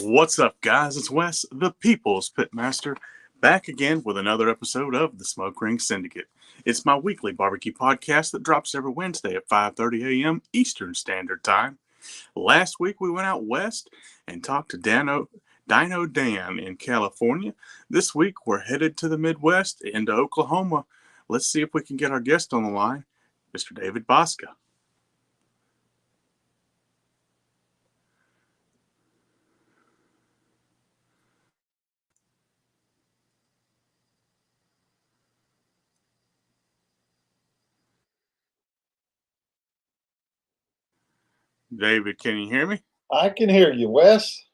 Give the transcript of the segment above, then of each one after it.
What's up, guys? It's Wes, the People's Pitmaster, back again with another episode of the Smoke Ring Syndicate. It's my weekly barbecue podcast that drops every Wednesday at 5:30 a.m. Eastern Standard Time. Last week, we went out west and talked to Dino Dan in California. This week, we're headed to the Midwest, into Oklahoma. Let's see if we can get our guest on the line, Mr. David Bouska. David, can you hear me? I can hear you, Wes.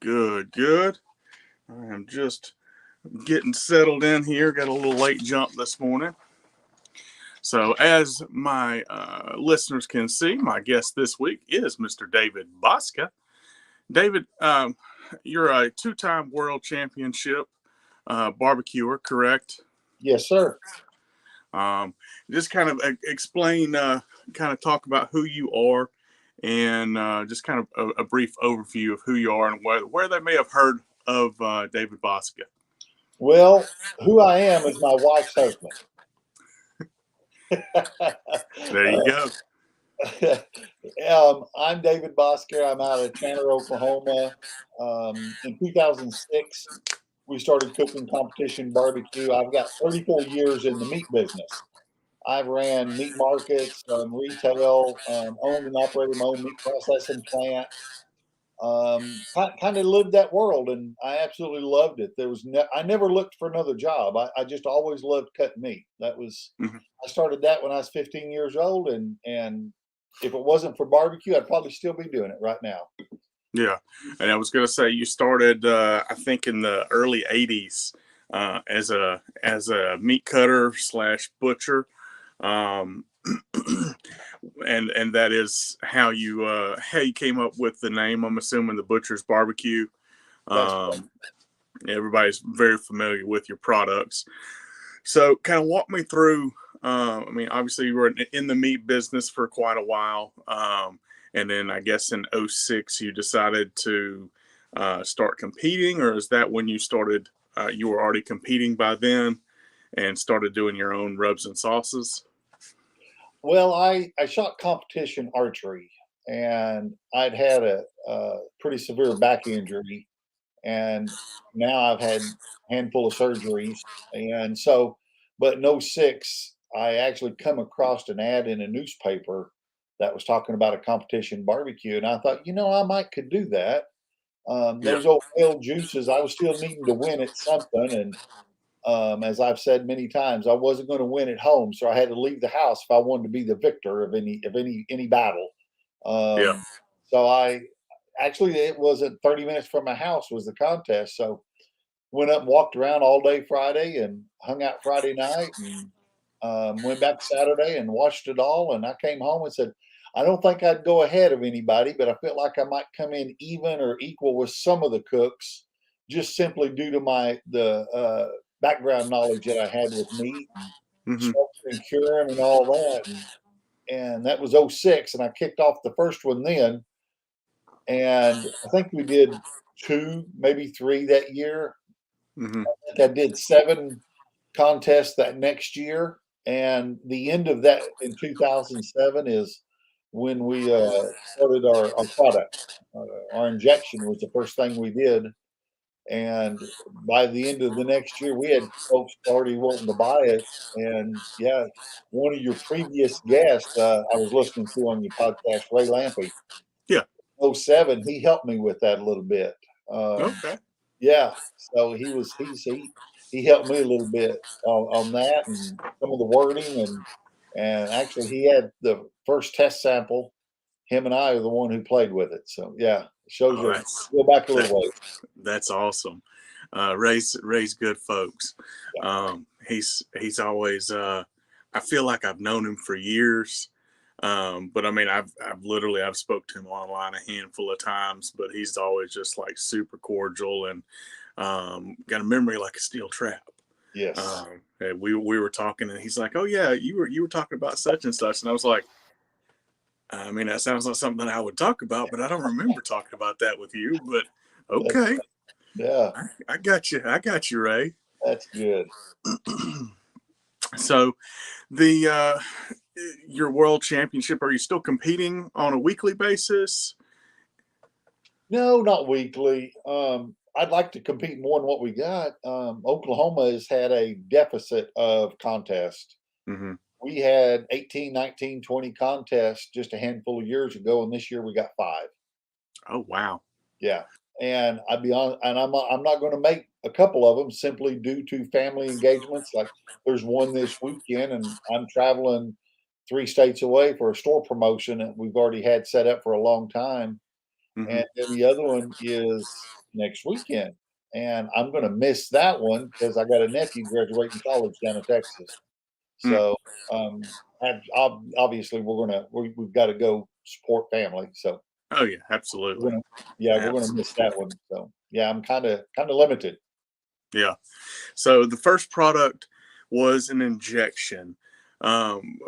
Good. I am just getting settled in here. Got a little late jump this morning. So as my listeners can see, my guest this week is Mr. David Bouska. David, you're a two-time world championship barbecuer, correct? Yes, sir. Just kind of explain, kind of talk about who you are, and just kind of a brief overview of who you are and where they may have heard of David Bouska. Well, who I am is my wife's husband. There you go. I'm David Bouska. I'm out of Tanner, Oklahoma. In 2006, we started cooking competition barbecue. I've got 34 years in the meat business. I've ran meat markets, retail, owned and operated my own meat processing plant. Kind of lived that world, and I absolutely loved it. I never looked for another job. I just always loved cutting meat. That was I started that when I was 15 years old, and if it wasn't for barbecue, I'd probably still be doing it right now. Yeah, and I was going to say you started, I think, in the early '80s as a meat cutter / butcher, and that is how you came up with the name. I'm assuming the Butchers BBQ. Everybody's very familiar with your products. So, kind of walk me through. I mean, obviously, you were in the meat business for quite a while. And then I guess in 2006, you decided to start competing, or is that when you started, you were already competing by then and started doing your own rubs and sauces? Well, I shot competition archery, and I'd had a pretty severe back injury, and now I've had a handful of surgeries. And so, but in '06, I actually come across an ad in a newspaper that was talking about a competition barbecue. And I thought, I might could do that. Those old pale juices, I was still needing to win at something. And as I've said many times, I wasn't going to win at home. So I had to leave the house if I wanted to be the victor of any battle. So it wasn't 30 minutes from my house was the contest. So went up and walked around all day Friday and hung out Friday night, and went back Saturday and watched it all. And I came home and said, I don't think I'd go ahead of anybody, but I felt like I might come in even or equal with some of the cooks, just simply due to the background knowledge that I had with meat and smoking and curing and all that. And that was '06, and I kicked off the first one then. And I think we did 2, maybe 3 that year. I think I did 7 contests that next year. And the end of that in 2007 is when we started our product. Our injection was the first thing we did. And by the end of the next year, we had folks already wanting to buy it. And yeah, one of your previous guests I was listening to on your podcast, Ray Lampy. Yeah. 07, he helped me with that a little bit. Okay. Yeah. So he helped me a little bit on that and some of the wording, and actually he had the first test sample. Him and I are the one who played with it. So yeah, it shows you go back a little way. That's awesome. Ray's good folks. He's always I feel like I've known him for years. But I mean, I've spoke to him online a handful of times, but he's always just like super cordial and got a memory like a steel trap. Yes. And we were talking, and he's like, "Oh yeah, you were talking about such and such," and I was like, "I mean, that sounds like something I would talk about, but I don't remember talking about that with you." But That's, okay, yeah, I got you. I got you, Ray. that's good. So the your world championship, are you still competing on a weekly basis? No, not weekly. I'd like to compete more than what we got. Oklahoma has had a deficit of contests. Hmm. We had 18, 19, 20 contests just a handful of years ago, and this year we got 5. Oh wow. Yeah, and I'd be on, and I'm not going to make a couple of them simply due to family engagements. Like there's one this weekend, and I'm traveling 3 states away for a store promotion that we've already had set up for a long time, Hmm. and then the other one is next weekend, and I'm going to miss that one because I got a nephew graduating college down in Texas. Mm. So obviously we've got to go support family. So Oh yeah, we're absolutely. gonna yeah, we're gonna miss Absolutely. that one. So yeah, I'm kinda limited. Yeah. So the first product was an injection. Um,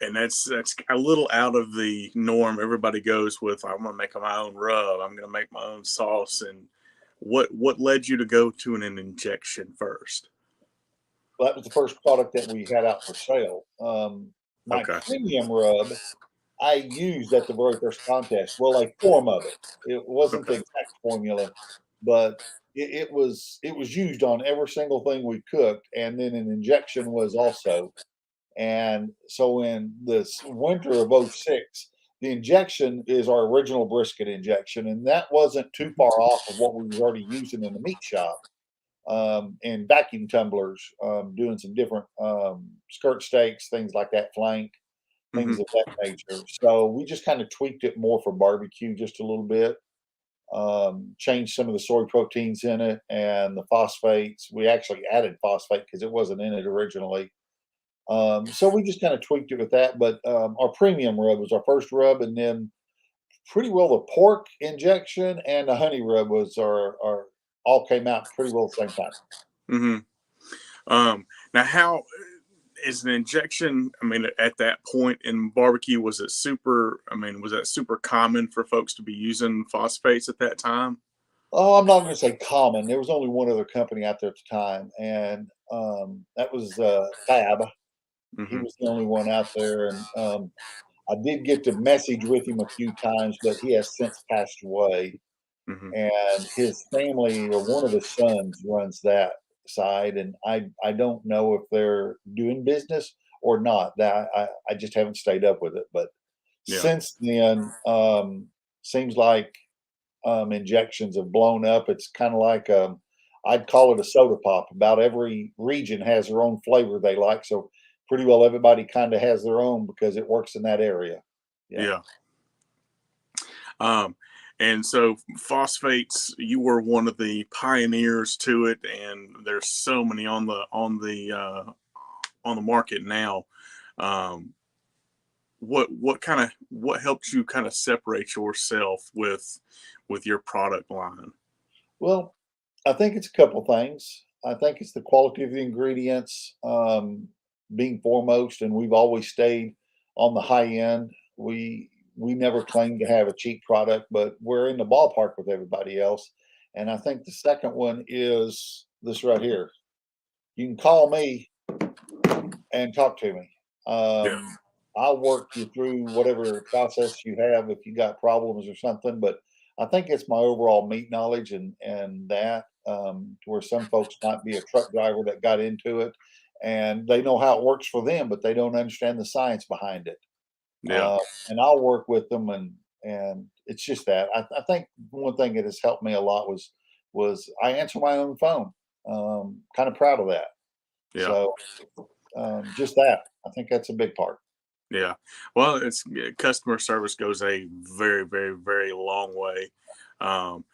and that's a little out of the norm. Everybody goes with, I'm gonna make my own rub, I'm gonna make my own sauce. And what led you to go to an injection first? Well, that was the first product that we had out for sale. My Okay. premium rub I used at the very first contest. Well, a form of it. It wasn't the Okay. exact formula, but it was used on every single thing we cooked, and then an injection was also. And so in this winter of '06, the injection is our original brisket injection, and that wasn't too Mhm. far off of what we were already using in the meat shop, and vacuum tumblers, doing some different skirt steaks, things like that, flank, things Mhm. of that nature. So we just kind of tweaked it more for barbecue just a little bit, changed some of the soy proteins in it and the phosphates. We actually added phosphate because it wasn't in it originally, so we just kind of tweaked it with that. But our premium rub was our first rub, and then pretty well the pork injection and the honey rub was our all came out pretty well at the same time. Mhm. Now, how is an injection? I mean, at that point in barbecue, was it super? I mean, was that super common for folks to be using phosphates at that time? Oh, I'm not going to say common. There was only one other company out there at the time, and that was Fab. He Hmm. was the only one out there, and I did get to message with him a few times, but he has since passed away. Hmm. And his family or one of his sons runs that side, and I don't know if they're doing business or not. That I just haven't stayed up with it. But Yeah. since then, seems like injections have blown up. It's kind of like I'd call it a soda pop. About every region has their own flavor they like, so pretty well everybody kind of has their own because it works in that area. Yeah. Yeah. Um, and so phosphates, you were one of the pioneers to it, and there's so many on the market now. Um, what helped you kind of separate yourself with your product line? Well, I think it's a couple things. I think it's the quality of the ingredients, being foremost, and we've always stayed on the high end. We never claimed to have a cheap product, but we're in the ballpark with everybody else. And I think the second one is this right here. You can call me and talk to me. Yeah. I'll work you through whatever process you have if you got problems or something. But I think it's my overall meat knowledge and that, to where some folks might be a truck driver that got into it and they know how it works for them, but they don't understand the science behind it. Yeah. Uh, and I'll work with them, and it's just that I think one thing that has helped me a lot was I answer my own phone. Kind of proud of that. Yeah. So just that. I think that's a big part. Yeah. Well, it's customer service goes a very, very, very long way. Um,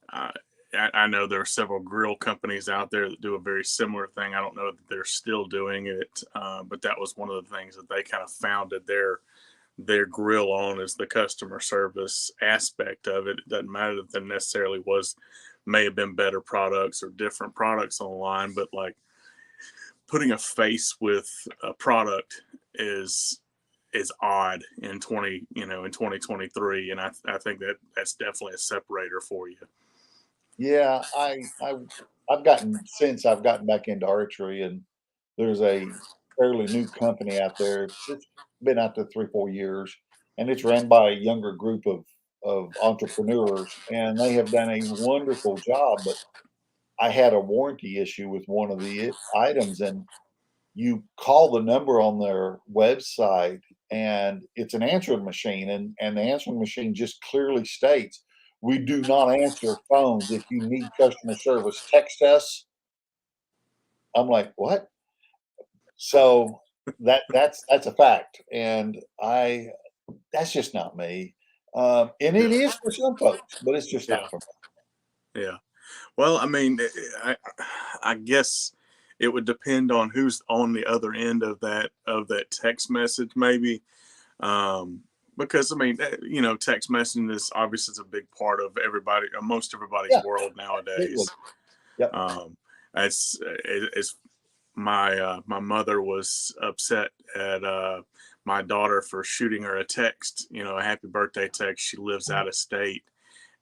I, I know there are several grill companies out there that do a very similar thing. I don't know that they're still doing it, but that was one of the things that they kind of founded their grill on, is the customer service aspect of it. It doesn't matter that there necessarily may have been better products or different products on the line, but like putting a face with a product is odd in 2023, and I think that's definitely a separator for you. Yeah, I've gotten since I've gotten back into archery, and there's a fairly new company out there. It's been out there 3, 4 years, and it's ran by a younger group of entrepreneurs, and they have done a wonderful job. But I had a warranty issue with one of the items, and you call the number on their website, and it's an answering machine, and the answering machine just clearly states, "We do not answer phones. If you need customer service, text us." I'm like, "What?" So that's a fact, and I that's just not me. And Yeah, it is for some folks, but it's just yeah, not for me. yeah. Well, I mean, I guess it would depend on who's on the other end of that text message, maybe. Um, because I mean, text messaging is obviously a big part of everybody, most everybody's Yeah, world absolutely. nowadays. Yep. Um, it's my mother was upset at my daughter for shooting her a text, a happy birthday text. She lives out of state,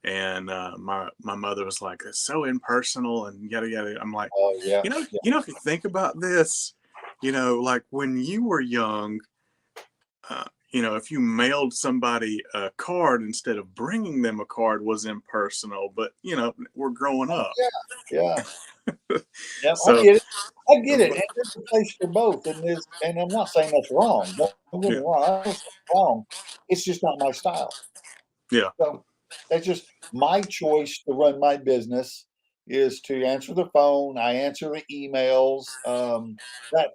and my mother was like, "It's so impersonal," and yada yada. I'm like, Oh, yeah. Yeah. if you think about this, like when you were young, uh, if you mailed somebody a card instead of bringing them a card was impersonal, but we're growing Oh, up. yeah. Yeah. Yeah, I So get it. I get it, but, and there's a place for both, and I'm not saying that's wrong. Don't get me yeah, wrong, I don't say it's wrong. It's just not my style. yeah, So, that's just my choice to run my business is to answer the phone, I answer the emails,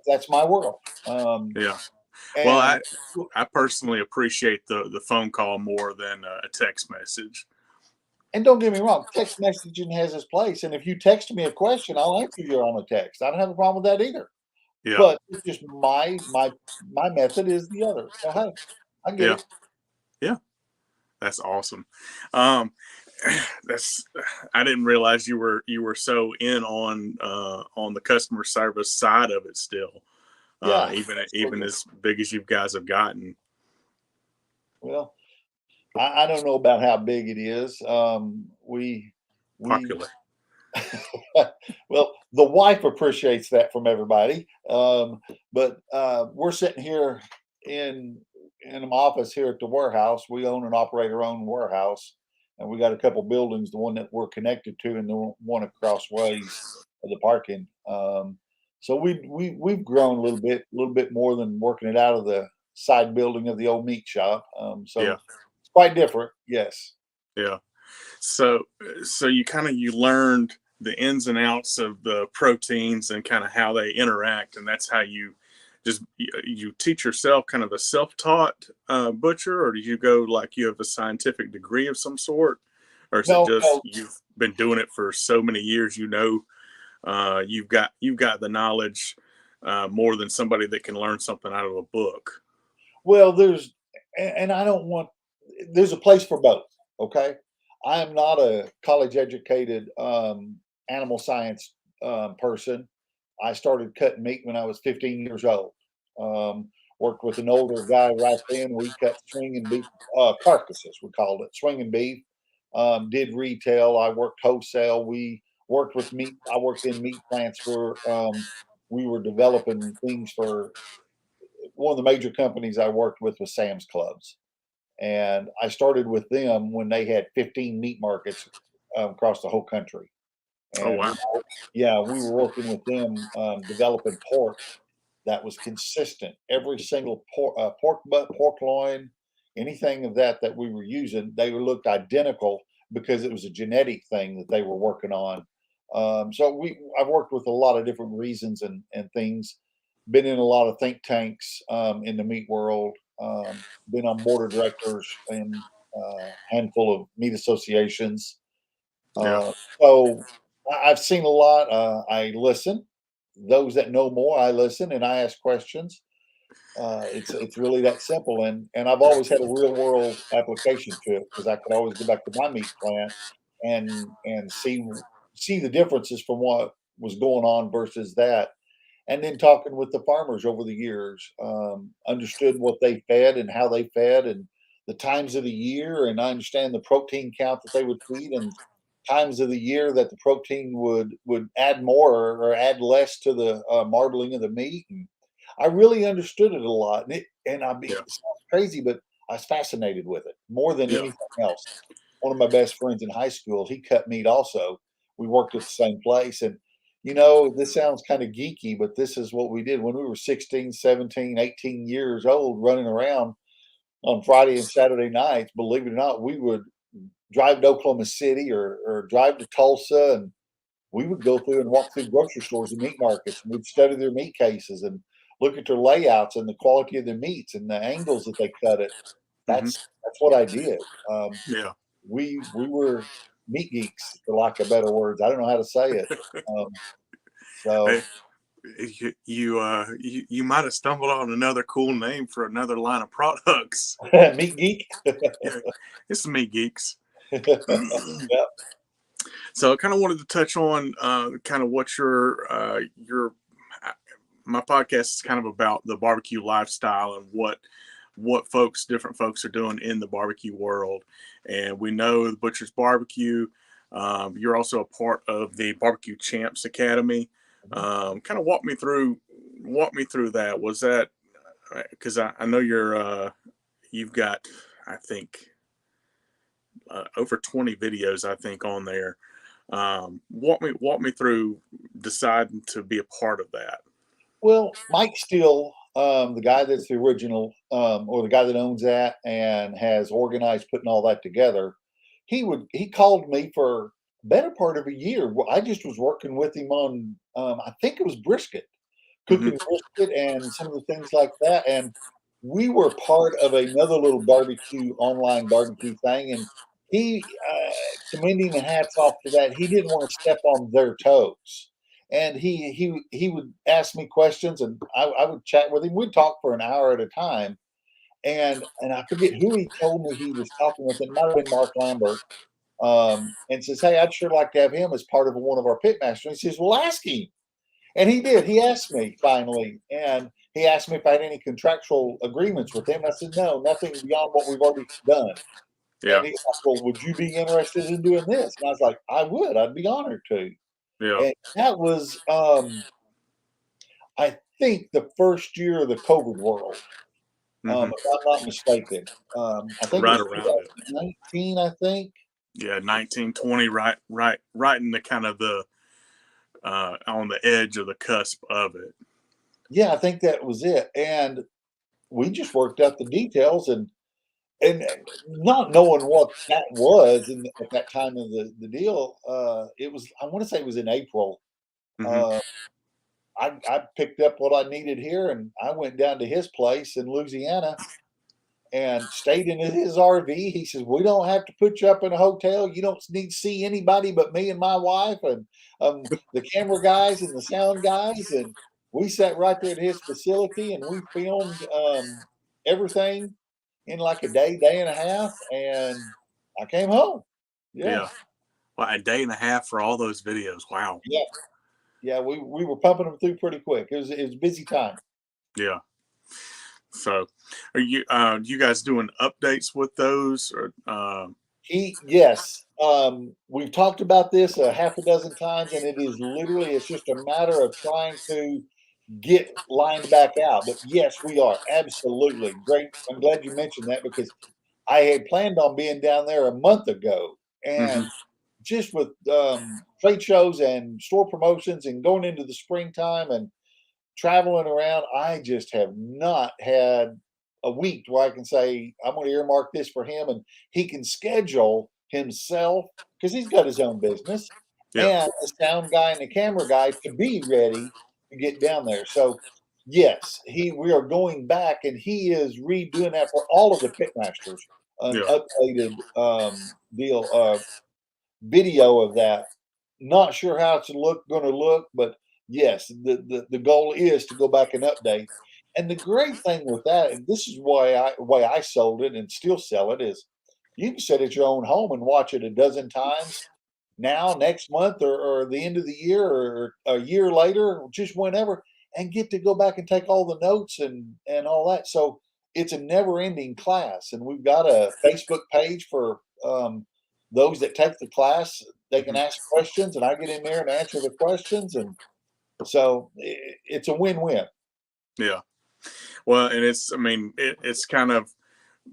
that's my world, yeah. Well, and I personally appreciate the phone call more than a text message. don't get me wrong, text messaging has its place, and if you text me a question, I'll answer you on a text. I don't have a problem with that either, Yeah, but it's just my method is the other. So, hey, I get yeah, it. yeah. That's awesome. Um, that's I didn't realize you were so in on the customer service side of it still. Yeah, Even absolutely. as big as you guys have gotten Well, I don't know about how big it is. We popular. well, the wife appreciates that from everybody. But we're sitting here in in an office here at the warehouse. We own and operate our own warehouse, and we got a couple buildings. The one that we're connected to, and the one across ways of the parking. So we've grown a little bit more than working it out of the side building of the old meat shop. Yeah, So it's quite different. Yes. yeah. So you kind of you learned the ins and outs of the proteins and kind of how they interact, and that's how you teach yourself, kind of a self-taught butcher, or do you go like you have a scientific degree of some sort, or is it No, just no. you've been doing it for so many years, you've got the knowledge more than somebody that can learn something out of a book. Well, and I don't want there's a place for both, okay? I am not a college educated animal science person. I started cutting meat when I was 15 years old. Worked with an older guy right then. We cut swinging beef carcasses, we called it swinging beef. Did retail. I worked wholesale. We worked with meat. I worked in meat plants where we were developing things for one of the major companies I worked with was Sam's Clubs, and I started with them when they had 15 meat markets across the whole country. Oh And wow. yeah, we were working with them developing pork that was consistent. Every single pork butt, pork loin, anything of that we were using, they looked identical because it was a genetic thing that they were working on. So I've worked with a lot of different reasons and things. Been in a lot of think tanks in the meat world. Been on board of directors in a handful of meat associations. Yeah. Uh, so I've seen a lot. I listen. Those that know more, I listen and I ask questions. It's really that simple, and I've always had a real world application to it because I could always go back to my meat plant and see the differences from what was going on versus that. and then talking with the farmers over the years, understood what they fed and how they fed and the times of the year, and I understand the protein count that they would feed and times of the year that the protein would add more or add less to the marbling of the meat. And I really understood it a lot, and it Yeah. sounds crazy, but I was fascinated with it more than Yeah. anything else. One of my best friends in high school, he cut meat also. We worked at the same place, and this sounds kind of geeky, but this is what we did when we were 16, 17, 18 years old, running around on Friday and Saturday nights. Believe it or not, we would drive to Oklahoma City or drive to Tulsa, and we would go through and walk through grocery stores and meat markets, and we'd study their meat cases and look at their layouts and the quality of their meats and the angles that they cut it. Hmm. That's what I did. Yeah. We were meat geeks, for lack of better words. I don't know how to say it. Um, Hey, so you might have stumbled on another cool name for another line of products. meat geek. Yeah, it's me geeks. Yep. So I kind of wanted to touch on kind of what your my podcast is kind of about the barbecue lifestyle and what different folks are doing in the barbecue world. And we know the Butchers BBQ. You're also a part of the Barbecue Champs Academy. Kind of walk me through that. Was that because I know you've got, I think, over 20 videos, I think, on there. Walk me through deciding to be a part of that. Well, Mike Steele, the guy that's the original, or the guy that owns that and has organized putting all that together, he called me for better part of a year. I just was working with him on, I think it was brisket, Hmm. cooking brisket and some of the things like that. And we were part of another little barbecue, online barbecue thing. And he, commend him and hats off to that. He didn't want to step on their toes. And he would ask me questions, and I would chat with him. We'd talk for an hour at a time. And I forget who he told me he was talking with. It might have been Mark Lambert. And says, "Hey, I'd sure like to have him as part of one of our pitmasters." And he says, "Well, ask him." And he did. He asked me finally, and he asked me if I had any contractual agreements with him. I said, "No, nothing beyond what we've already done." Yeah. And he's like, "Well, would you be interested in doing this?" And I was like, "I would. I'd be honored to." Yeah. And that was, I think, the first year of the COVID world, Hmm. if I'm not mistaken. I think it Right was around it. 2019. I think. Yeah, 1920, right in the kind of the on the edge of the cusp of it. Yeah, I think that was it. And we just worked out the details, and not knowing what that was at that time of the deal. It was, I want to say it was in April. Hmm. Uh, I picked up what I needed here, and I went down to his place in Louisiana and stayed in his RV. He says, "We don't have to put you up in a hotel. You don't need to see anybody but me and my wife and the camera guys and the sound guys." And we sat right there at his facility, and we filmed everything in like a day, day and a half, and I came home. Yeah, Yeah. Well, a day and a half for all those videos. Wow. yeah, yeah. We were pumping them through pretty quick. It was a busy time. Yeah. So, are you guys doing updates with those or Yes, we've talked about this a half a dozen times, and it is literally, it's just a matter of trying to get lined back out. But yes, we are absolutely great. I'm glad you mentioned that because I had planned on being down there a month ago, hmm. and just with trade shows and store promotions and going into the springtime and traveling around, I just have not had a week where I can say, I'm going to earmark this for him, and he can schedule himself because he's got his own business Yeah. and the sound guy and the camera guy to be ready to get down there. So, yes, we are going back, and he is redoing that for all of the pitmasters, an Yeah. updated deal video of that. Not sure how it's going to look, but yes, the goal is to go back and update. And the great thing with that, and this is why I sold it and still sell it, is you can sit at your own home and watch it a dozen times now, next month, or the end of the year, or a year later, just whenever. and get to go back and take all the notes and all that. So it's a never ending class. And we've got a Facebook page for those that take the class. They can Mhm. ask questions, and I get in there and answer the questions. And so it's a win-win. Yeah. Well, and I mean, it's kind of,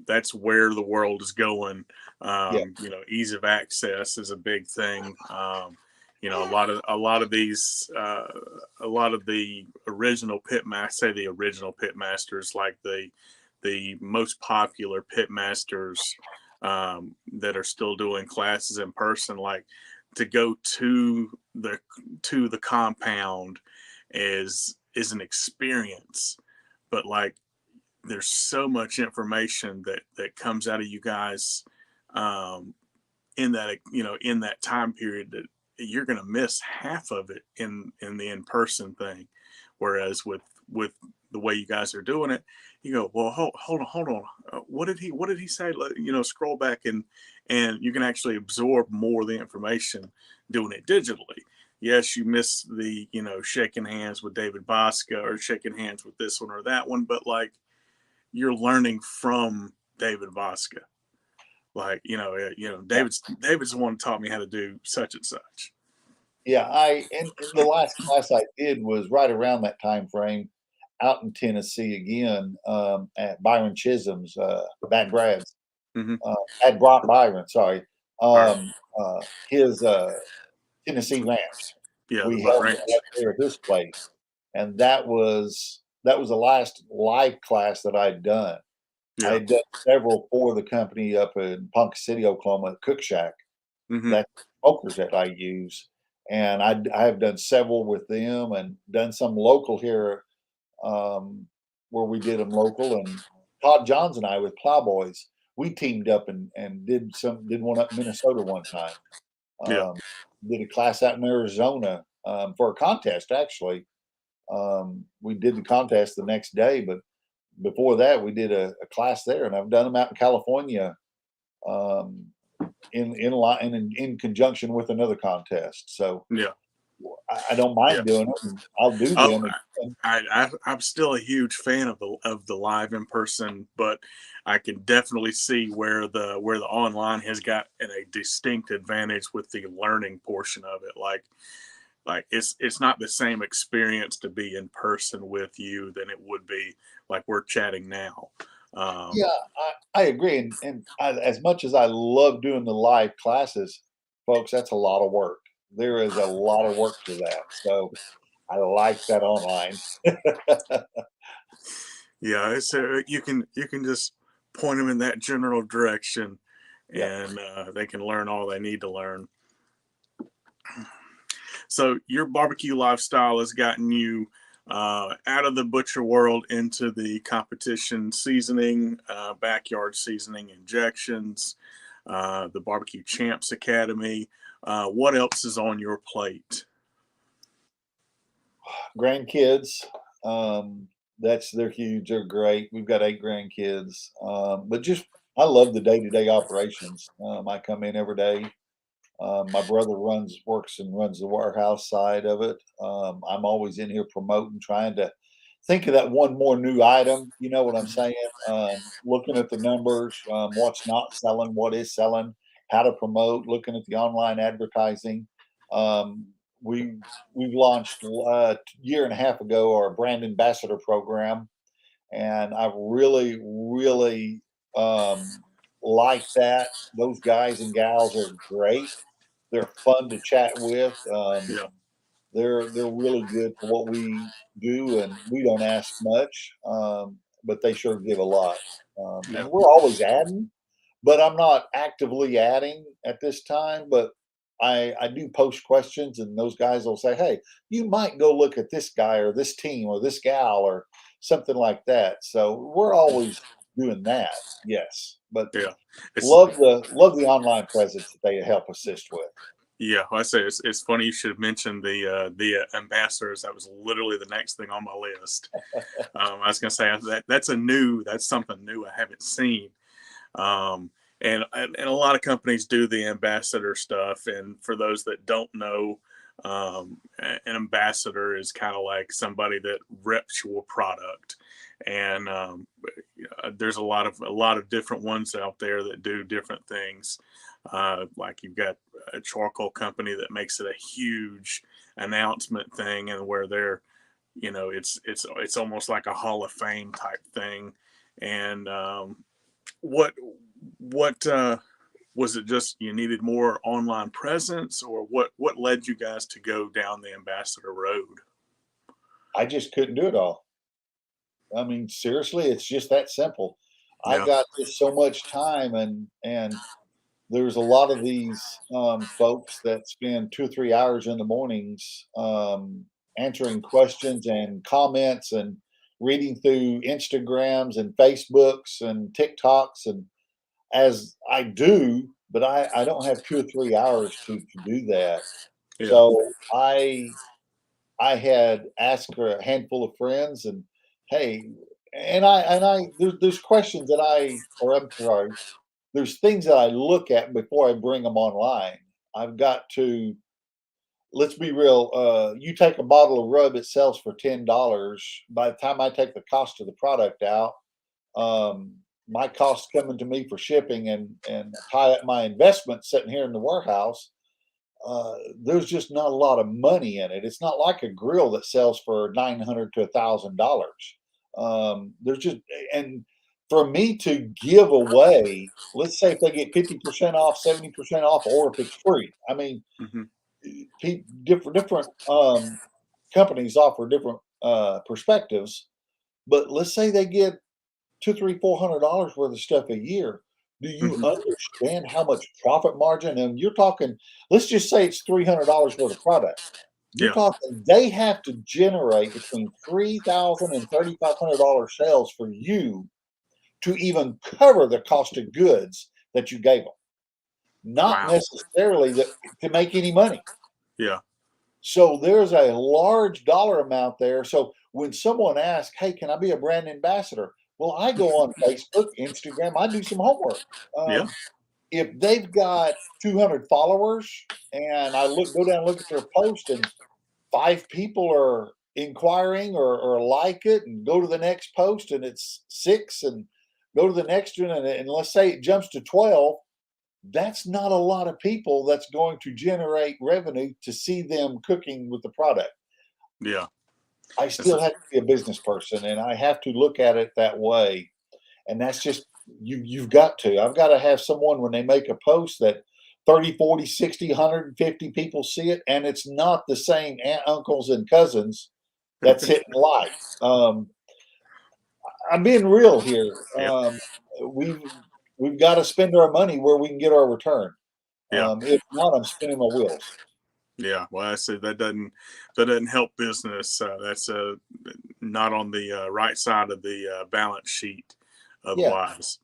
that's where the world is going. Yeah. Ease of access is a big thing. A lot of the original say the original pitmasters, like the most popular pitmasters that are still doing classes in person, like to go to the compound is an experience, but like there's so much information that comes out of you guys um, in that time period that you're going to miss half of it in the in-person thing, whereas with the way you guys are doing it, you go, well, hold on, what did he say? Scroll back and you can actually absorb more of the information doing it digitally. Yes, you miss the shaking hands with David Bouska or shaking hands with this one or that one, but like you're learning from David Bouska. Like, David's the one who taught me how to do such and such. Yeah, and the last class I did was right around that time frame out in Tennessee again, at Byron Chisholm's, Bad Brad's, Mm-hmm. at Brock Byron, sorry, All right. um, his, Tennessee Ranch. Yeah, the We Butt held it Ranch. up there at his place, and that was the last live class that I'd done. I Yeah. had done several for the company up in Ponca City, Oklahoma, Cook Shack. Mm-hmm. That's smokers that I use, and I have done several with them and done some local here, um, where we did them local. And Todd Johns and I with Plowboys, we teamed up and did one up in Minnesota one time. Yeah. Um, did a class out in Arizona, for a contest actually. We did the contest the next day, but before that we did a class there, and I've done them out in California, um, in conjunction with another contest. So Yeah. I don't Yeah. mind doing them. I'll do Oh, them again. I'm still a huge fan of the live in person, but I can definitely see where the online has got a distinct advantage with the learning portion of it. Like it's not the same experience to be in person with you than it would be like we're chatting now. Yeah, Um, I agree. As much as I love doing the live classes, folks, that's a lot of work. There is a lot of work to that. So I like that online. yeah, you can just point them in that general direction, Yeah. and they can learn all they need to learn. So your barbecue lifestyle has gotten you out of the butcher world into the competition seasoning, backyard seasoning injections, the Barbecue Champs Academy. What else is on your plate? Grandkids, they're huge. They're great. We've got 8 grandkids. But just I love the day-to-day operations. I come in every day. My brother works and runs the warehouse side of it. I'm always in here promoting, trying to think of that one more new item. You know what I'm saying? Looking at the numbers, what's not selling, what is selling, how to promote, looking at the online advertising. Um, we we've launched a year and a half ago our brand ambassador program, and I've really um, like that. Those guys and gals are great. They're fun to chat with. Yeah, They're really good for what we do, and we don't ask much, but they sure give a lot. yeah, And we're always adding, but I'm not actively adding at this time. But I do post questions, and those guys will say, "Hey, you might go look at this guy or this team or this gal or something like that." So we're always doing that, yes. But yeah. It's love the online presence that they help assist with. Yeah, well, I say it's funny you should have mentioned the ambassadors. That was literally the next thing on my list. I was gonna say that's something new I haven't seen. Um, and a lot of companies do the ambassador stuff. And for those that don't know, An ambassador is kind of like somebody that reps your product, and there's a lot of different ones out there that do different things. Like you've got a charcoal company that makes it a huge announcement thing, and where they're, it's almost like a Hall of Fame type thing. And what what was it, just you needed more online presence, or what led you guys to go down the ambassador road? I just couldn't do it all. I mean, seriously, it's just that simple. I Yeah. got just so much time, and there's a lot of these folks that spend 2 or 3 hours in the mornings answering questions and comments and reading through Instagrams and Facebooks and TikToks, and as I do, but I don't have 2 or 3 hours to do that. Yeah. So I had asked a handful of friends, and hey, and I there's questions that or I'm sorry, there's things that I look at before I bring them online. I've got to, let's be real. You take a bottle of rub, it sells for $10. By the time I take the cost of the product out, my cost coming to me for shipping and tie up my investment sitting here in the warehouse, there's just not a lot of money in it. It's not like a grill that sells for $900 to $1,000. There's just, and for me to give away, let's say if they get 50% off, 70% off, or if it's free. I mean, Hmm. different companies offer different perspectives, but let's say they get two, three, $400 worth of stuff a year. Do you Hmm. understand how much profit margin? And you're talking, let's just say it's $300 worth of product. You're Yeah. talking, they have to generate between $3,000 and $3,500 sales for you to even cover the cost of goods that you gave them, not Wow. necessarily to make any money. Yeah. So there's a large dollar amount there. So when someone asks, "Hey, can I be a brand ambassador?" Well, I go on Facebook, Instagram, I do some homework. Yeah. If they've got 200 followers and I go down and look at their post, and 5 people are inquiring or like it, and go to the next post and it's 6, and go to the next one, and let's say it jumps to 12, that's not a lot of people that's going to generate revenue to see them cooking with the product. Yeah. I That's a, still have to be a business person, and I have to look at it that way. And that's just, you've got to. I've got to have someone when they make a post that 30, 40, 60, 150 people see it, and it's not the same aunt, uncles, and cousins that's hitting like. I'm being real here. yeah. We've we've got to spend our money where we can get our return. Yeah. If not, I'm spinning my wheels. Yeah. Well, I say that doesn't help business. That's not on the right side of the balance sheet, Yeah. otherwise.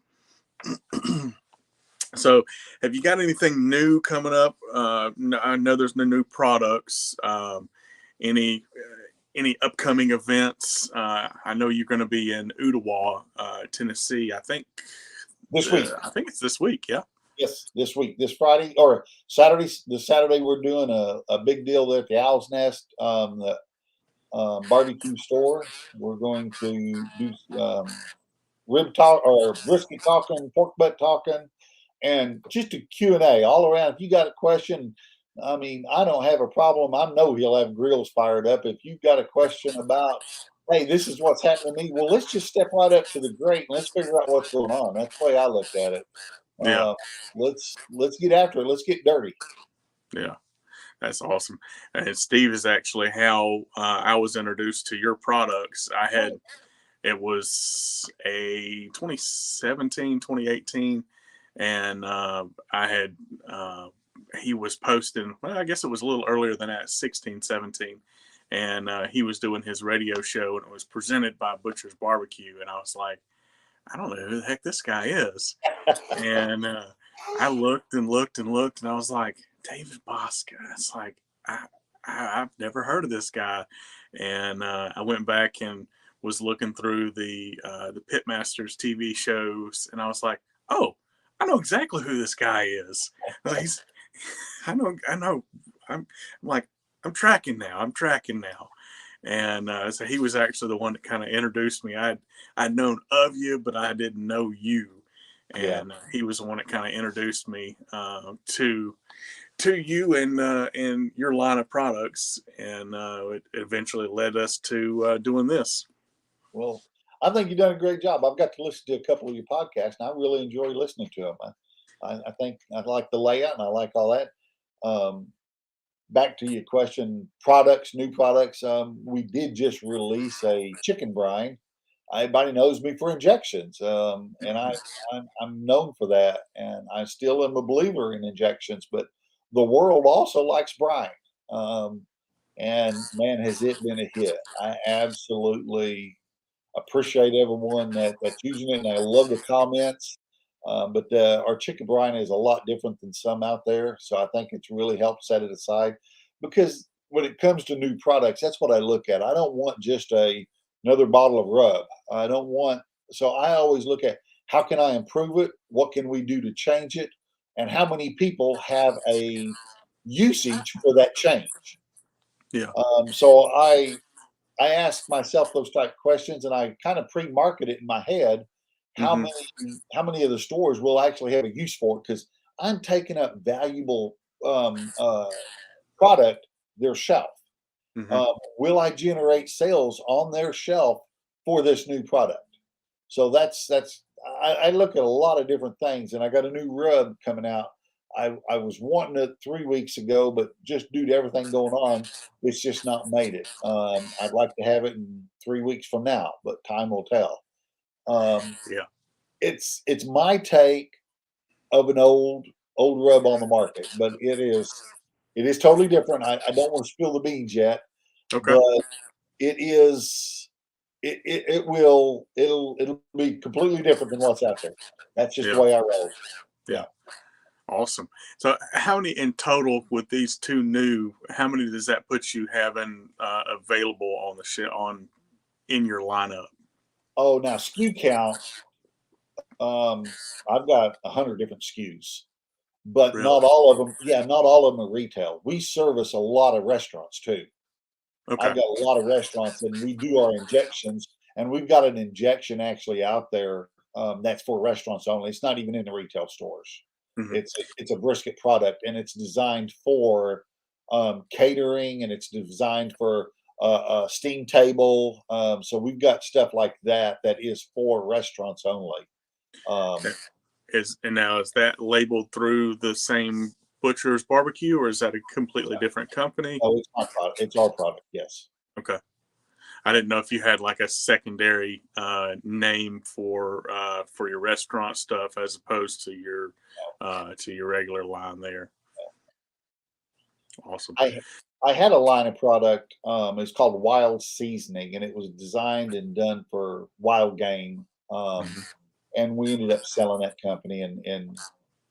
So, have you got anything new coming up? I know there's no new products. Any any upcoming events? I know you're going to be in Ottawa, Tennessee. This week. I think it's this week. Yeah. Yes, this week, this Friday or Saturday. This Saturday, we're doing a big deal there at the Owl's Nest, the barbecue store. We're going to do rib talk or brisket talking, pork butt talking, and just a Q&A all around. If you got a question, I mean, I don't have a problem. I know he'll have grills fired up. If you've got a question about, hey, this is what's happening to me, well, let's just step right up to the grate and let's figure out what's going on. That's the way I looked at it. Yeah. Uh, let's get after it. Let's get dirty. Yeah. That's awesome. And Steve is actually how I was introduced to your products. Oh, It was a 2017, 2018, and I had, he was posting, well, I guess it was a little earlier than that, 16, 17. And he was doing his radio show, and it was presented by Butchers BBQ. And I was like, I don't know who the heck this guy is. And I looked and looked and looked, and I was like, David Bouska. It's like, I've never heard of this guy. And I went back and was looking through the Pitmasters TV shows, and I was like, oh, I know exactly who this guy is. He's, I know. I'm like, I'm tracking now. And so he was actually the one that kind of introduced me. I'd known of you, but I didn't know you. Yeah. And he was the one that kind of introduced me to you and your line of products, and it eventually led us to doing this. Well, I think you've done a great job. I've got to listen to a couple of your podcasts, and I really enjoy listening to them. I think I like the layout, and I like all that. Um, Back to your question, products, new products. We did just release a chicken brine. Everybody knows me for injections, and I'm known for that, and I still am a believer in injections. But the world also likes brine, um, and man, has it been a hit! I absolutely appreciate everyone that's using it, and I love the comments. But our chicken brine is a lot different than some out there, so I think it's really helped set it aside. Because when it comes to new products, that's what I look at. I don't want just another bottle of rub. I don't want. So I always look at how can I improve it? What can we do to change it? And how many people have a usage for that change? Yeah. So I ask myself those type of questions, and I kind of pre-market it in my head. Hmm. How many of the stores will actually have a use for it? Because I'm taking up valuable um, uh, product, their shelf. Hmm. Will I generate sales on their shelf for this new product? So that's I look at a lot of different things, and I got a new rub coming out. I was wanting it 3 weeks ago, but just due to everything going on, it's just not made it. I'd like to have it in 3 weeks from now, but time will tell. Um, Yeah. it's my take of an old rub on the market, but it is totally different. I don't want to spill the beans yet, Okay. but it is it'll be completely different than what's out there. That's just the Yeah. way I roll. Yeah. Yeah. Awesome. So, how many in total with these two new? How many does that put you having available on the on in your lineup? Oh, now SKU count. I've got 100 different SKUs, but Really? not all of them. Yeah, not all of them are retail. We service a lot of restaurants too. Okay. I've got a lot of restaurants, and we do our injections, and we've got an injection actually out there that's for restaurants only. It's not even in the retail stores. Hmm. It's a brisket product, and it's designed for catering, and it's designed for a steam table. So we've got stuff like that that is for restaurants only. Um, Is and now is that labeled through the same Butchers BBQ, or is that a completely different company? oh, it's my product. It's our product. Yes. Okay. I didn't know if you had like a secondary name for your restaurant stuff as opposed to your regular line there. Awesome. I I had a line of product, it's called Wild Seasoning, and it was designed and done for wild game, Hmm. and we ended up selling that company, and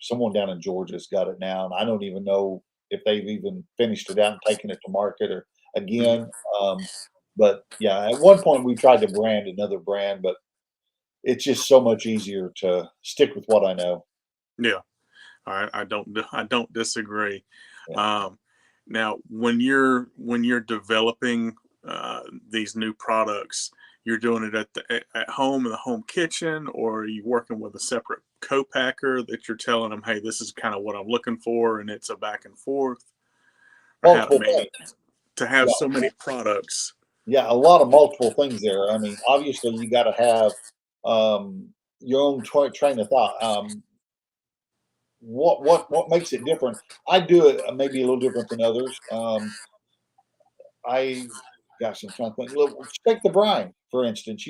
someone down in Georgia's got it now, and I don't even know if they've even finished it out and taken it to market or Hmm. again, but yeah, at one point we tried to brand another brand, but it's just so much easier to stick with what I know. Yeah. All right. I don't disagree. Yeah. Um, now, when you're developing these new products, you're doing it at home in the home kitchen, or are you working with a separate co-packer that you're telling them, hey, this is kind of what I'm looking for, and it's a back and forth, or how? I Multiple mean, things. to have Yeah. so many products. Yeah, a lot of multiple things there. I mean, obviously, you gotta have, your own train of thought. What makes it different? I do it, maybe a little different than others. I gosh, I'm trying to think. Look, take the brine, for instance,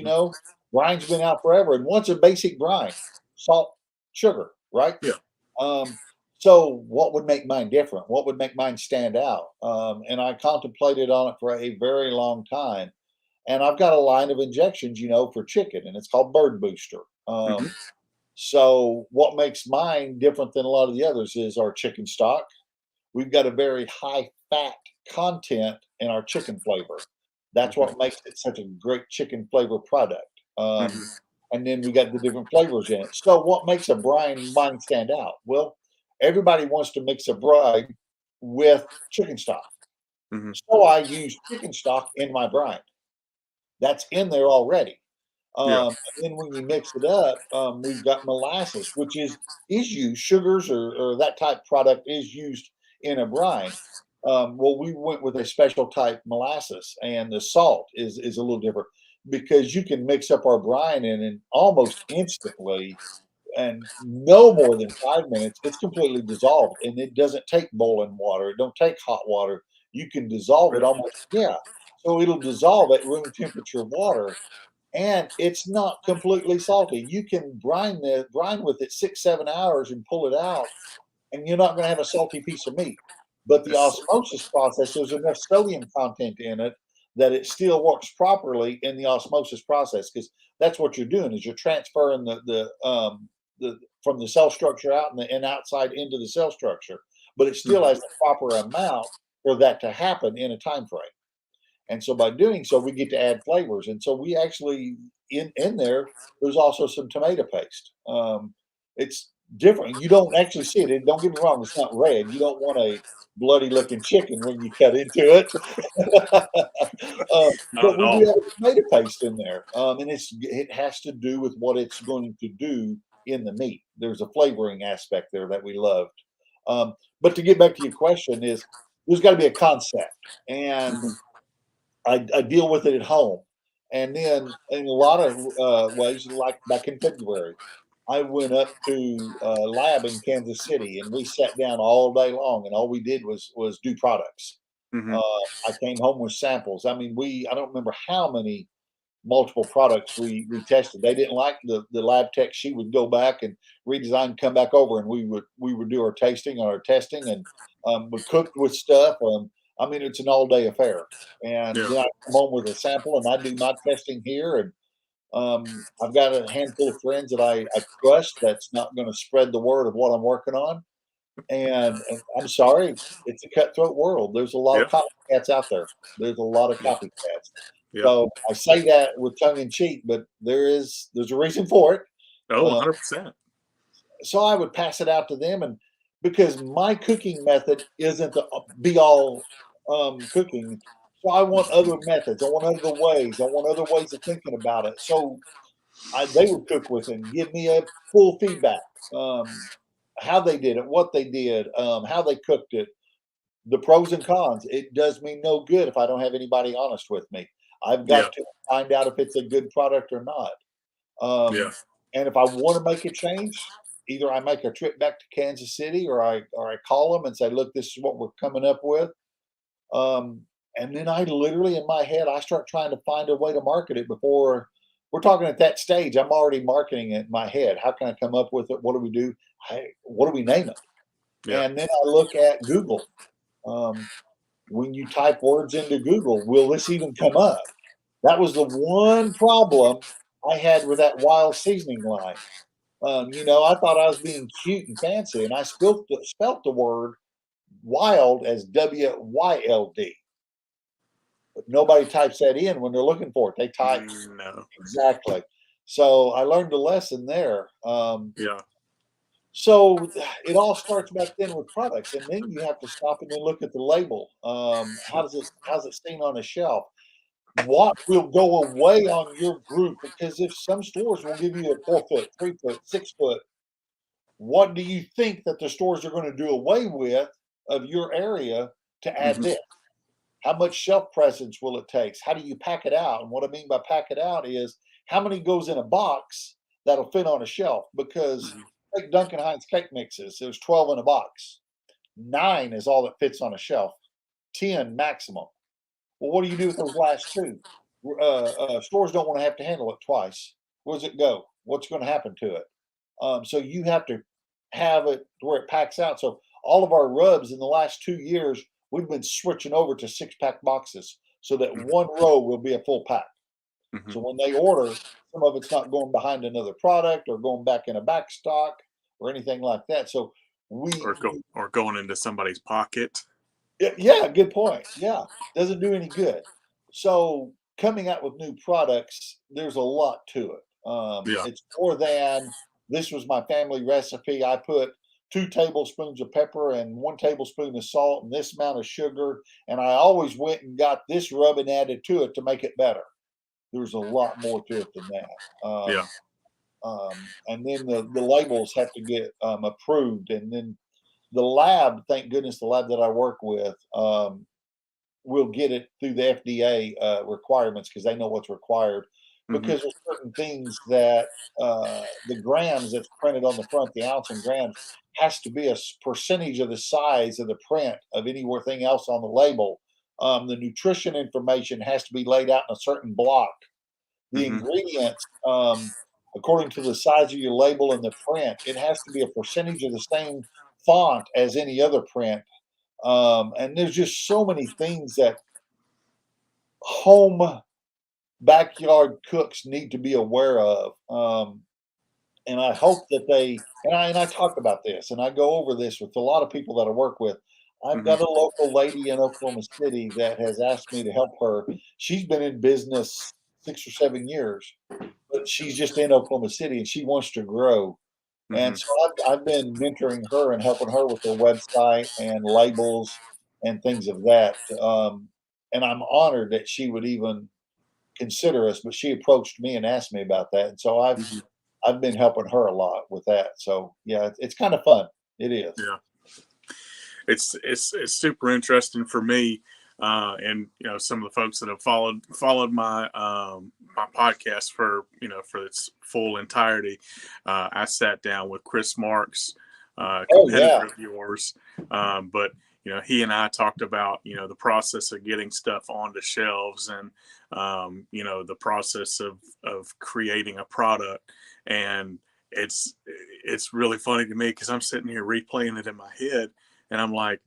brine's been out forever, and what's a basic brine? Salt, sugar, right? Yeah. Um, so what would make mine different? What would make mine stand out? And I contemplated on it for a very long time, and I've got a line of injections, for chicken, and it's called Bird Booster. Hmm. So what makes mine different than a lot of the others is our chicken stock. We've got a very high fat content in our chicken flavor. That's Hmm. what makes it such a great chicken flavor product. Hmm. And then we got the different flavors in it. So what makes a brine stand out? Well, everybody wants to mix a brine with chicken stock. Hmm. So I use chicken stock in my brine. That's in there already. Yeah. And then when you mix it up, we've got molasses, which is used, sugars or that type product is used in a brine. Well, we went with a special type molasses, and the salt is a little different because you can mix up our brine and almost instantly, and no more than 5 minutes, it's completely dissolved, and it doesn't take boiling water. It don't take hot water. You can dissolve it Really? almost, yeah. So it'll dissolve at room temperature water, and it's not completely salty. You can brine with it 6, 7 hours and pull it out, and you're not going to have a salty piece of meat. But the It's, osmosis process, there's enough sodium content in it that it still works properly in the osmosis process, because that's what you're doing is you're transferring the from the cell structure out and outside into the cell structure, but it still mhm. has the proper amount for that to happen in a time frame. And so by doing so, we get to add flavors. And so we actually in there, there's also some tomato paste. It's different. You don't actually see it. Don't get me wrong, it's not red. You don't want a bloody looking chicken when you cut into it. Not But at we do all. have a tomato paste in there. And it has to do with what it's going to do in the meat. There's a flavoring aspect there that we loved. But to get back to your question is there's got to be a concept. And Mhm. I deal with it at home. And then in a lot of ways, like back in February, I went up to a lab in Kansas City, and we sat down all day long, and all we did was do products. Mhm. Uh, I came home with samples. I mean, I don't remember how many multiple products we tested. They didn't like the lab tech. She would go back and redesign, come back over, and we would do our tasting or our testing, and we cooked with stuff. I mean, it's an all day affair. And Yeah. then I come home with a sample, and I do my testing here. And I've got a handful of friends that I trust. That's not going to spread the word of what I'm working on. And I'm sorry, it's a cutthroat world. There's a lot of Yeah. copycats out there. There's a lot of Yeah. copycats. Yeah. So I say that with tongue in cheek, but there's a reason for it. Oh, Uh, 100%. so I would pass it out to them, and because my cooking method isn't the be all cooking, so I want other methods. I want other ways. I want other ways of thinking about it. So they would cook with and give me a full feedback. Um, how they did it, what they did, how they cooked it, the pros and cons. It does me no good if I don't have anybody honest with me. I've Yeah. got to find out if it's a good product or not. Yeah. And if I want to make a change, either I make a trip back to Kansas City, or I call them and say, "Look, this is what we're coming up with." Um, and then I literally in my head I start trying to find a way to market it before we're talking at that stage. I'm already marketing it in my head. How can I come up with it? What do we do? What do we name it? Yeah. And then I look at Google. Um, when you type words into Google, will this even come up? That was the one problem I had with that wild seasoning line. I thought I was being cute and fancy, and I spelt the word wild as WYLD, but nobody types that in when they're looking for it. They type No. exactly. So I learned a lesson there. Yeah. So it all starts back then with products, and then you have to stop and then look at the label. How's it seen on a shelf? What will go away on your group? Because if some stores will give you a 4 foot, 3 foot, 6 foot, what do you think that the stores are going to do away with of your area to add Mhm. this? How much shelf presence will it take? How do you pack it out? And what I mean by pack it out is how many goes in a box that'll fit on a shelf? Because Mhm. take Duncan Hines cake mixes, there's 12 in a box. 9 is all that fits on a shelf, 10 maximum. Well, what do you do with those last two? Stores don't want to have to handle it twice. Where does it go? What's going to happen to it? So you have to have it where it packs out. So all of our rubs in the last 2 years, we've been switching over to 6 pack boxes so that Mhm. one row will be a full pack. Mhm. So when they order, some of it's not going behind another product or going back in a back stock or anything like that. So we, Or going into somebody's pocket. yeah, good point. Yeah, doesn't do any good. So coming out with new products, there's a lot to it. Yeah. It's more than this was my family recipe. I put 2 tablespoons of pepper and 1 tablespoon of salt and this amount of sugar. And I always went and got this rub and added to it to make it better. There's a lot more to it than that. Yeah. And then the labels have to get approved. And then the lab, thank goodness, the lab that I work with will get it through the FDA requirements because they know what's required. Mm-hmm. Because there's certain things that the grams that's printed on the front, the ounce and grams, has to be a percentage of the size of the print of anything else on the label. The nutrition information has to be laid out in a certain block. The Mm-hmm. ingredients, according to the size of your label and the print, it has to be a percentage of the same font as any other print. And there's just so many things that home backyard cooks need to be aware of. And I hope that I talk about this and I go over this with a lot of people that I work with. I've Mm-hmm. got a local lady in Oklahoma City that has asked me to help her. She's been in business 6 or 7 years, but she's just in Oklahoma City and she wants to grow. Mm-hmm. And so I've been mentoring her and helping her with her website and labels and things of that. And I'm honored that she would even consider us, but she approached me and asked me about that. And so Mm-hmm. I've been helping her a lot with that. So yeah, it's kind of fun. It is. Yeah. It's super interesting for me, and some of the folks that have followed my podcast for for its full entirety. I sat down with Chris Marks, Oh yeah. competitor of yours, but he and I talked about the process of getting stuff onto shelves and the process of creating a product, and it's really funny to me because I'm sitting here replaying it in my head. And I'm like,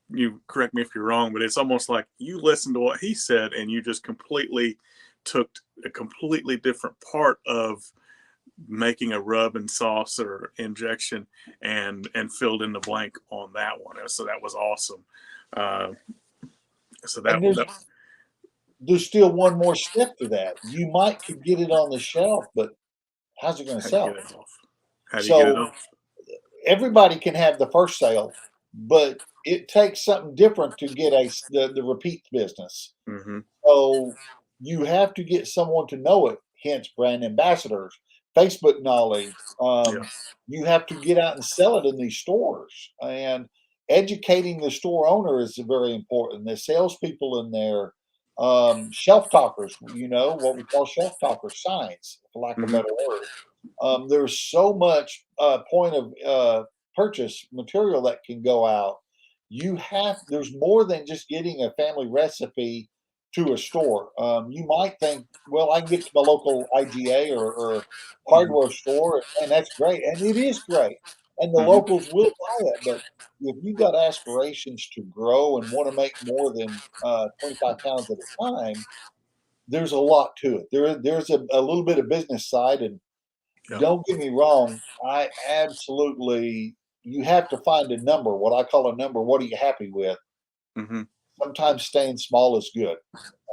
you correct me if you're wrong, but it's almost like you listened to what he said and you just completely took a completely different part of making a rub and sauce or injection and filled in the blank on that one. So that was awesome. Uh, so And that there's still one more step to that. You might could get it on the shelf, but how's it going to how do you get sell? it off? How do you get it So off? everybody can have the first sale, but it takes something different to get the repeat business. Mm-hmm. So you have to get someone to know it, hence brand ambassadors, Facebook knowledge. Yeah. You have to get out and sell it in these stores. And educating the store owner is very important. The salespeople in there, shelf talkers, what we call shelf talker signs, for lack of a Mm-hmm. better word. There's so much point of purchase material that can go out. There's more than just getting a family recipe to a store. You might think, well, I can get to my local IGA or Mm-hmm. hardware store, and that's great. And it is great. And the Mm-hmm. locals will buy it. But if you've got aspirations to grow and want to make more than 25 pounds at a time, there's a lot to it. There's a little bit of business side. And Yeah. don't get me wrong, you have to find a number, what I call a number. What are you happy with? Mm-hmm. Sometimes staying small is good.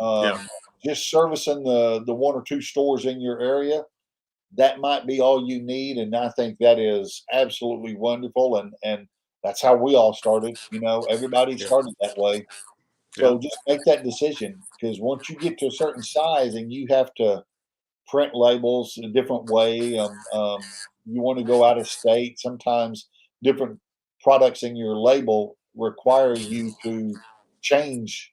Yeah. Just servicing the 1 or 2 stores in your area, that might be all you need, and I think that is absolutely wonderful, and that's how we all started. Everybody Yeah. started that way. Yeah. So just make that decision, because once you get to a certain size and you have to print labels a different way, you want to go out of state. Sometimes different products in your label require you to change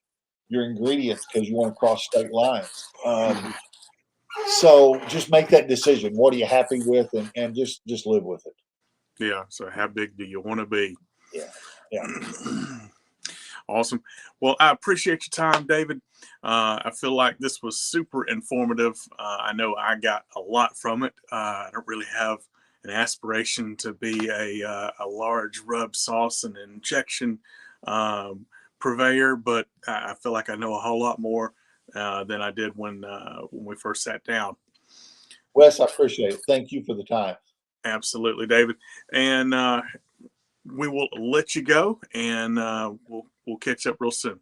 your ingredients because you want to cross state lines. Mm-hmm. So just make that decision. What are you happy with, and just live with it. Yeah. So how big do you want to be? Yeah, yeah. Awesome. Well, I appreciate your time, David. I feel like this was super informative. I know I got a lot from it. I don't really have an aspiration to be a large rub sauce and injection purveyor, but I feel like I know a whole lot more than I did when we first sat down. Wes, I appreciate it. Thank you for the time. Absolutely, David. And we will let you go, and we'll catch up real soon.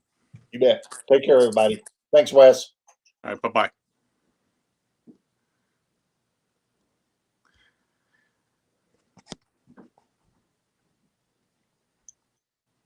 You bet. Take care, everybody. Thanks, Wes. All right, bye bye.